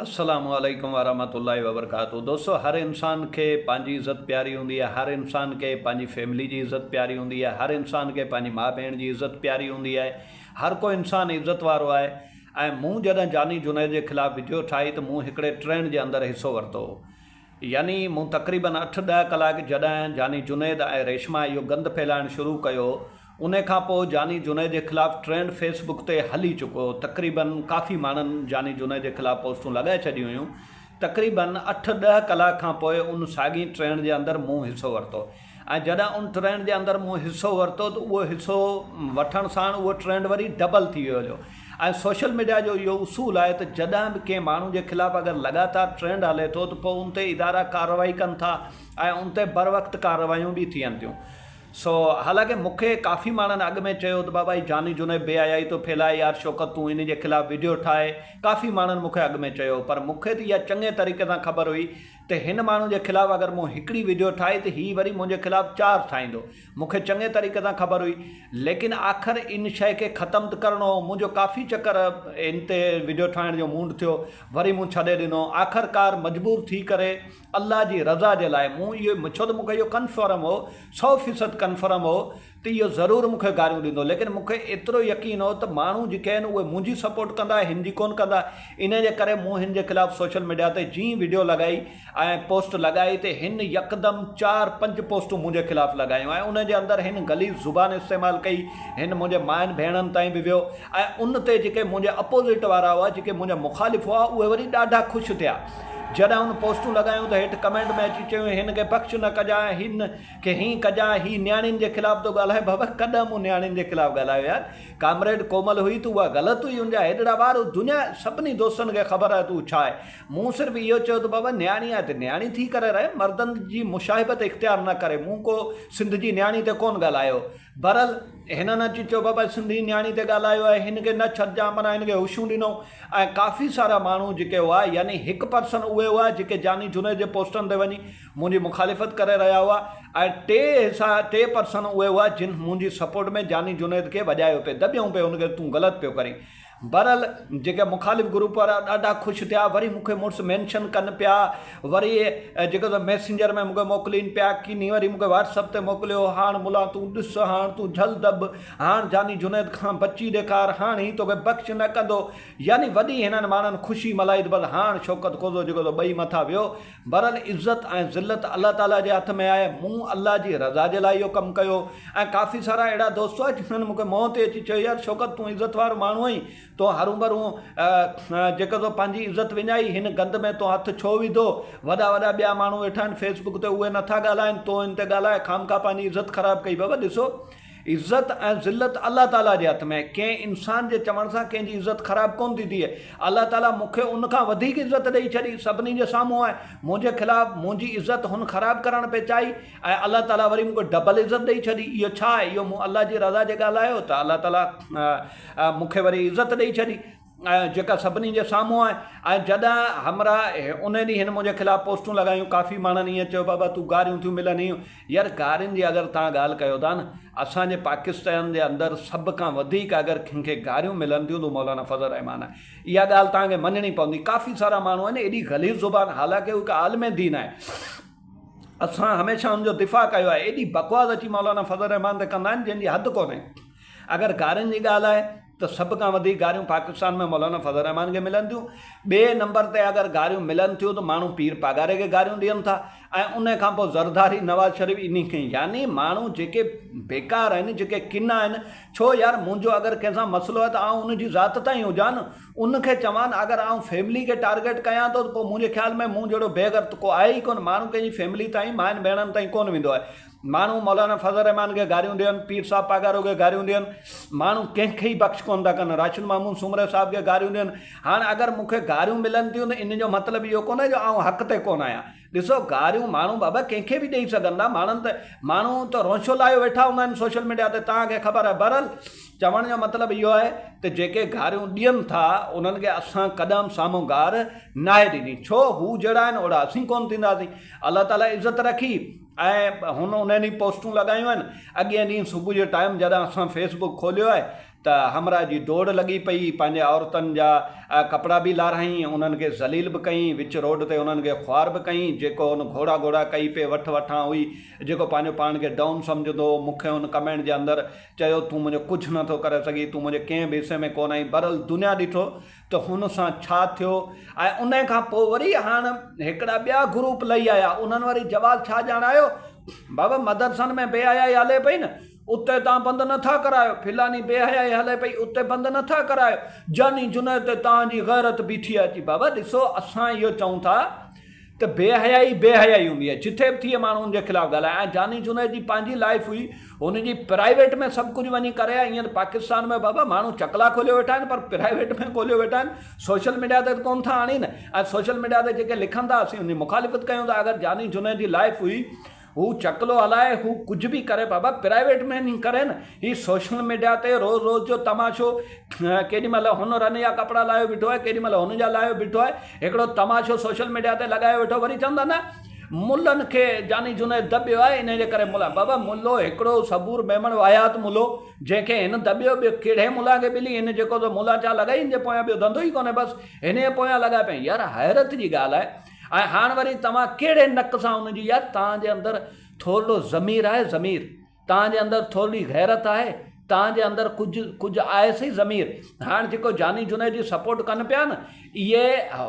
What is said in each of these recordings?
अस्सलामु अलैकुम वरहमतुल्लाहि वबरकातुहू। दोस्तों, हर इंसान के पंहिंजी इज़त प्यारी होंदी आहे, हर इंसान के पंहिंजी फैमिली जी इज़त प्यारी होंदी आहे, हर इंसान के पंहिंजी माउ भेण जी इज़त प्यारी होंदी आहे। हर को इंसान इज़त वारो आहे। ऐं मूं जॾहिं जानी जुनैद जे ख़िलाफ़ु वीडियो ठाही त मूं हिकिड़े ट्रेंड जे अंदरि हिसो वरितो। यानी मूं तक़रीबन 8-10 कलाक जॾहिं जानी जुनैद ऐं रेशमा इहो गंद फैलाइणु शुरू कयो, उन खां पोइ जानी जुनैद जे ख़िलाफ़ु ट्रेंड फेसबुक ते हली चुको। तक़रीबन काफ़ी माण्हुनि जानी जुनैद जे ख़िलाफ़ु पोस्टूं लॻाए छॾियूं हुयूं। तक़रीबन 8-10 कलाक खां पोइ उन साॻी ट्रेंड जे अंदरि मूं हिसो वरितो। ऐं जॾहिं उन ट्रेंड जे अंदरि मूं हिसो वरितो त उहो हिसो वठण साण उहो ट्रेंड वरी डबल थी वियो हुयो। ऐं सोशल मीडिया जो इहो उसूल आहे त जॾहिं बि कंहिं माण्हू जे ख़िलाफ़ु अगरि लगातार ट्रेंड हले थो त पोइ उन ते इदारा कार्रवाई कनि था ऐं उन ते बर वक़्तु कार्रवायूं बि थियनि थियूं। हालांकि मूंखे काफ़ी माण्हुनि अॻु में चयो त बाबा ही जानी जुनैद बेहयाई तो फैलाए यार, शौक़त तूं इन जे ख़िलाफ़ु वीडियो ठाहे। काफ़ी माण्हुनि मूंखे अॻु में चयो, पर मूंखे त इहा चङे तरीक़े सां ख़बर हुई त हिन माण्हू जे ख़िलाफ़ु अगरि मूं हिकिड़ी वीडियो ठाही त हीअ वरी मुंहिंजे ख़िलाफ़ु 4 ठाहींदो। मूंखे चङे तरीक़े सां ख़बर हुई, लेकिन आख़िर इन शइ खे ख़तमु त करिणो हो। मुंहिंजो काफ़ी चकर इन ते वीडियो ठाहिण जो मूड थियो, वरी मूं छॾे ॾिनो। आख़िरकार मजबूर थी करे अल्लाह जी रज़ा जे लाइ मूं इहो, छो त मूंखे इहो कन्फर्म हो, 100% कन्फर्म हो त इहो ज़रूरु मूंखे गारियूं ॾींदो। लेकिन मूंखे एतिरो यकीन हो त माण्हू जेके आहिनि उहे मुंहिंजी सपोर्ट कंदा, हिन जी कोन कंदा। इन जे करे मूं हिन जे ख़िलाफ़ु सोशल मीडिया ते जीअं वीडियो लॻाई ऐं पोस्ट लॻाई त हिन यकदमि 4-5 पोस्टूं मुंहिंजे ख़िलाफ़ु लॻायूं ऐं उन जे अंदरि हिन गलीज़ ज़ुबान इस्तेमालु कई। हिन मुंहिंजे माइनि भेणनि ताईं बि वियो ऐं उन ते जेके मुंहिंजे अपोज़िट वारा हुआ, जेके मुंहिंजा मुख़ालिफ़ हुआ, उहे वरी ॾाढा ख़ुशि थिया। जॾहिं उन पोस्टूं लॻायूं त हेठि कमेंट में अची चयूं हिन खे बख़्श न कजांइ, हिन खे हीअं कजांइ, हीअ नियाणियुनि जे ख़िलाफ़ु थो ॻाल्हाए। बाबा कॾहिं मूं नियाणियुनि जे ख़िलाफ़ु ॻाल्हायो यार? कामरेड कोमल हुई त उहा ग़लति हुई, उनजा हेॾड़ा ॿार, दुनिया सभिनी दोस्तनि खे ख़बर आहे तूं छा आहे। मूं सिर्फ़ु इहो चयो त बाबा न्याणी आहे त न्याणी थी करे रहे, मर्दनि जी मुशाहिबत इख़्तियार न करे। मूं को सिंध जी न्याणी ते कोन ॻाल्हायो। बहरहाल हिननि अची चयो बाबा सिंधी न्याणी ते ॻाल्हायो आहे, हिन खे न छॾिजांइ, माना हिन खे होशियूं ॾिनऊं। ऐं काफ़ी सारा माण्हू जेके हुआ, यानी 1% उहे हुआ जेके जानी जुनैद जे पोस्टनि ते वञी मुंहिंजी मुख़ालिफ़त करे रहिया हुआ ऐं 3% उहे हुआ जिन मुंहिंजी सपोर्ट में जानी जुनैद खे वॼायो पिए, दॿियूं पिए उनखे तूं ग़लति पियो करीं। बहरहाल जेके मुख़ालिफ़ ग्रुप वारा ॾाढा ख़ुशि थिया, वरी मूंखे मुड़ुसु मेंशन कनि पिया, वरी जेको त मैसेंजर में मूंखे मोकिलीनि पिया, किनी वरी मूंखे व्हाट्सअप ते मोकिलियो, हाणे मुला तूं ॾिस, हाणे तूं झल दॿ, हाणे जानी जुनैद खां बची ॾेखार, हाणे ही तोखे बख़्श न कंदो। यानी वॾी हिननि माण्हुनि ख़ुशी मल्हाई त बसि हाणे शौक़त कोज़ो जेको त ॿई मथां वियो। बहरहाल इज़त ऐं ज़िलत अलाह ताला जे हथ में आहे। मूं अलाह जी रज़ा जे लाइ इहो कमु कयो ऐं काफ़ी सारा अहिड़ा दोस्त हुआ जिन्हनि मूंखे मुंहं ते अची चयो यार शौक़त तूं इज़त वारो माण्हू आहीं, तो हरू भरूं जेको तो पंहिंजी इज़त विञाई, हिन गंद में तो हथु छो विधो? वॾा वॾा ॿिया माण्हू वेठा आहिनि फेसबुक ते, उहे नथा ॻाल्हाइनि, तो हिन ते ॻाल्हाए, खामखा पंहिंजी इज़त ख़राबु कई। बाबा ॾिसो, इज़त ऐं ज़िलत अल्लाह ताला जे हथ में। कंहिं इंसान जे चवण सां कंहिंजी इज़त ख़राबु कोन थी थिए। अल्लाह ताला मूंखे उनखां वधीक इज़त ॾेई छॾी, सभिनी जे साम्हूं आहे। मुंहिंजे ख़िलाफ़ु मुंहिंजी इज़त हुन ख़राबु करणु पे चाही ऐं अल्लाह ताला वरी मूंखे डबल इज़त ॾेई छॾी। इहो छा आहे? इहो मूं अल्लाह जी रज़ा जे ॻाल्हायो त अल्लाह ताला मूंखे वरी इज़त ॾेई छॾी जेका सभिनी जे साम्हूं आहे। ऐं जॾहिं हमरा उन ॾींहुं हिन मुंहिंजे ख़िलाफ़ु पोस्टूं लॻायूं, काफ़ी माण्हुनि ईअं चयो बाबा तूं गारियूं थियूं मिलनि। यार गारियुनि जी अगरि तव्हां ॻाल्हि कयो था न, असांजे पाकिस्तान जे अंदरि सभ खां वधीक अगरि कंहिंखे गारियूं मिलनि थियूं त मौलाना फज़ल रहमान आहे। इहा ॻाल्हि तव्हांखे मञणी पवंदी। काफ़ी सारा माण्हू आहिनि एॾी ग़लीज़ ज़ुबान, हालांकि उहा आलिम दीन आहे, असां हमेशह हुनजो दिफ़ा कयो आहे। एॾी बकवास अची मौलाना फज़ल रहमान ते कंदा आहिनि जंहिंजी हदि कोन्हे। अगरि गारियुनि जी ॻाल्हि आहे त सभ खां वधीक गारियूं पाकिस्तान में मौलाना फज़ल रहमान खे मिलनि थियूं। ॿिए नंबर ते अगरि गारियूं मिलनि थियूं त माण्हू पीर पागारे खे गारियूं ॾियनि था ऐं उन खां पोइ ज़रदारी नवाज़ शरीफ़ इन खे। यानी माण्हू जेके बेकार आहिनि, जेके किन आहिनि। छो यार, मुंहिंजो अगरि कंहिंसां मसइलो आहे त आउं उनजी ज़ात ताईं हुजां न, उनखे चवां। अगरि आउं फैमिली खे टारगेट कयां थो त पोइ मुंहिंजे ख़्याल में मूं जहिड़ो बेग़र्त को आहे ई कोन। माण्हू पंहिंजी फैमिली ताईं, माइनि भेणनि ताईं कोन वेंदो आहे। माण्हू मौलाना फज़ल रहमान खे गारियूं ॾियनि, पीर साहब पागारो खे गारियूं ॾियनि, माण्हू कंहिंखे ई बख़्श कोन था कनि। राशिद मामून सूमरे साहिब खे गारियूं ॾियनि। हाणे अगरि मूंखे गारियूं मिलनि थियूं त इन जो मतिलबु इहो कोन्हे जो आउं हक़ ते कोन आहियां। ॾिसो, गारियूं माण्हू बाबा कंहिंखे बि ॾेई सघनि था। माण्हू त रोशो लायो वेठा हूंदा आहिनि सोशल मीडिया ते, तव्हांखे ख़बर आहे। बहरहाल चवण जो मतिलबु इहो आहे त जेके गारियूं ॾियनि था उन्हनि खे असां क़दम साम्हूं गार नाहे ॾिनी। छो? हू जहिड़ा आहिनि ओड़ा असीं कोन थींदासीं। अल्लाह ताला इज़त रखी ऐं उन ॾींहुं पोस्टूं लॻायूं आहिनि। अॻे ॾींहुं सुबुह जे टाइम जॾहिं असां फेसबुक खोलियो आहे त हमरा जी दौड़ लॻी पई, पंहिंजे औरतुनि जा कपिड़ा बि लाराई, उन्हनि खे ज़लील बि कई, विच रोड ते उन्हनि खे ख़्वार बि कई। जेको उन घोड़ा घोड़ा कई पे वठां हुई, जेको पंहिंजो पाण खे डाउन सम्झंदो, मूंखे उन कमेंट जे अंदरि चयो तूं मुंहिंजो कुझु नथो करे सघीं, तूं मुंहिंजे कंहिं बि हिसे में कोन आई। बरल दुनिया ॾिठो त हुन सां छा थियो। ऐं उन खां पोइ वरी हाणे हिकिड़ा ॿिया ग्रुप लही आया, उन्हनि वरी जवाबु छा ॼाणायो, बाबा मदरसनि में बेहयाई हले पई न, उते तव्हां बंदि नथा करायो, फिलानी बेहयाई हले पई उते बंदि नथा करायो, जानी जुनैद ते तव्हांजी गैरत बीठी अची। बाबा ॾिसो, असां इहो चऊं था त बेहयाई हूंदी आहे, जिथे बि थिए माण्हुनि जे ख़िलाफ़ु ॻाल्हाए। ऐं जानी जुनैद जी पंहिंजी लाइफ हुई, हुनजी प्राइवेट में सभु कुझु वञी करे आहे। हींअर पाकिस्तान में बाबा माण्हू चकला खोलियो वेठा आहिनि, पर प्राइवेट में खोलियो वेठा आहिनि, सोशल मीडिया ते कोन था आणीनि। ऐं सोशल मीडिया ते जेके लिखनि था, असीं उनजी मुखालिफ़त कयूं था। अगरि जानी जुनैद जी लाइफ हुई, हू चकलो हलाए, हू कुझु बि करे, बाबा प्राइवेट में नहीं करे न। ही सोशल मीडिया ते रोज़ रोज़ जो तमाशो, केॾी महिल हुन रन जा कपिड़ा लाहियो बीठो आहे, केॾी महिल हुन जा लाहियो बीठो आहे, हिकिड़ो तमाशो सोशल मीडिया ते लॻायो वेठो। वरी चवंदा न मुल्लनि खे जानी जुनैद दॿियो आहे, इन जे करे मुला। बाबा मुल्लो हिकिड़ो सबूर मेमण वायात मुल्लो, जंहिंखे हिन दॿियो, ॿियो कहिड़े मुला खे ॿिली, हिन जेको त मुला चा लॻाई, हिन जे पोयां ॿियो धंधो ई कोन्हे, बसि हिन जे पोयां लॻाए पई। यार हैरत जी ॻाल्हि आहे। ऐं हाणे वरी तव्हां कहिड़े नक सां हुनजी, यार तव्हांजे अंदरि थोरो ज़मीर आहे, ज़मीर तव्हांजे अंदरि थोरी गैरत आहे, तव्हांजे अंदरि कुझु आहे सही ज़मीर। हाणे जेको जानी जुनैद जी सपोर्ट कनि पिया न, इहे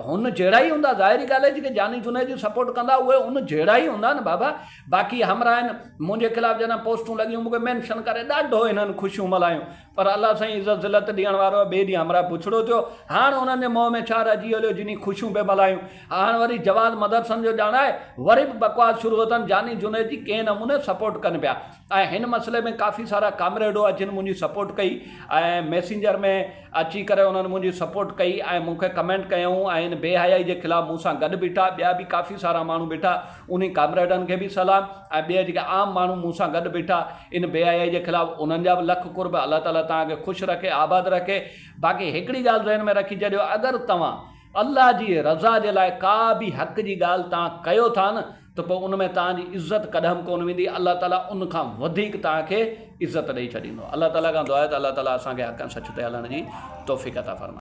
हुन जहिड़ा ई हूंदा। ज़ाहिरी ॻाल्हि आहे, जेके जानी जुनैद जी सपोर्ट कंदा उहे उन जहिड़ा ई हूंदा न बाबा। बाक़ी हमरा आहिनि, मुंहिंजे ख़िलाफ़ु जना पोस्टूं लॻियूं, मूंखे मैंशन करे ॾाढो हिननि ख़ुशियूं मल्हायूं, पर अलाह साईं इज़त ज़िलत ॾियण वारो आहे। ॿिए ॾींहुं हमरा पुछड़ो थियो, हाणे उन्हनि जे मुंहं में छा रहिजी हलियो, जिनी ख़ुशियूं पिया मल्हायूं। हाणे वरी जवाद मदरसनि जो ॼाण आहे, वरी बि बकवास शुरू अथनि, जानी जुनैद जी कंहिं नमूने सपोर्ट कनि पिया। ऐं हिन मसइले में काफ़ी सारा कामरेडो अचनि, मुंहिंजी सपोर्ट कई, ऐं मैसेंजर में अची करे उन्हनि मुंहिंजी सपोर्ट कई, ऐं मूंखे कमेंट कयूं, ऐं इन बेहयाई जे ख़िलाफ़ु मूंसां गॾु बीठा। ॿिया बि काफ़ी सारा माण्हू बीठा, उन कामरेडनि खे बि सलाम। ऐं ॿिया जेके आम माण्हू मूंसां गॾु बीठा इन बेहयाई जे ख़िलाफ़ु, उन्हनि जा बि लख कुर्ब। अलाह ताला तव्हांखे ख़ुशि रखे, आबाद रखे। बाक़ी हिकिड़ी ॻाल्हि ज़हन में रखी छॾियो, अगरि तव्हां अल्लाह जी रज़ा जे लाइ का बि हक़ जी ॻाल्हि तव्हां कयो था न, त पोइ उन में तव्हांजी इज़त कॾहिं कोन वेंदी। अल्लाह ताला उन खां वधीक तव्हांखे इज़त ॾेई छॾींदो। अल्लाह ताला खां दुआ आहे त अल्लाह ताला असांखे हक़ ऐं सच ते हलण जी तौफ़ीक़ अता फ़रमाए।